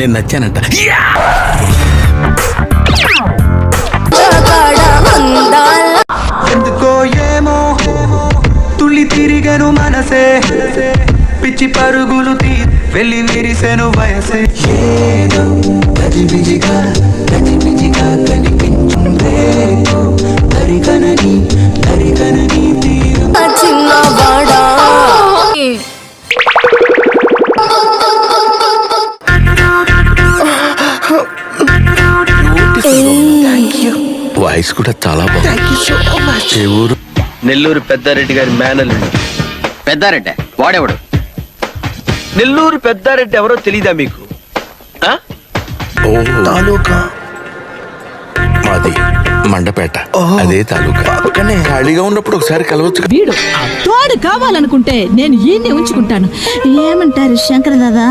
నేను నచ్చానంట. ఎందుకో ఏమో తుళ్ళి తిరిగను మనసే, పిచ్చి పరుగులు వెళ్ళి విరిసెను వయసే. ఏదో గజిబిజిగా కనిపించుందే తరిగనని తీరు చిన్నవాడా. వాయిస్ కూడా చాలా బాగుంది. ఊరు నెల్లూరు పెద్దారెడ్డి గారి మేనల్లుడు. పెద్దారెడ్డి వాడెవడు? నెల్లూరు పెద్దారెడ్డి ఎవరో తెలీదా మీకు? తాలూకా మాది మండపేట, అదే తాలూకా. ఖాళీగా ఉన్నప్పుడు ఒకసారి కలవచ్చు. వీడు తోడు కావాలనుకుంటే నేను ఈయన్ని ఉంచుకుంటాను. ఏమంటారు శంకర దాదా?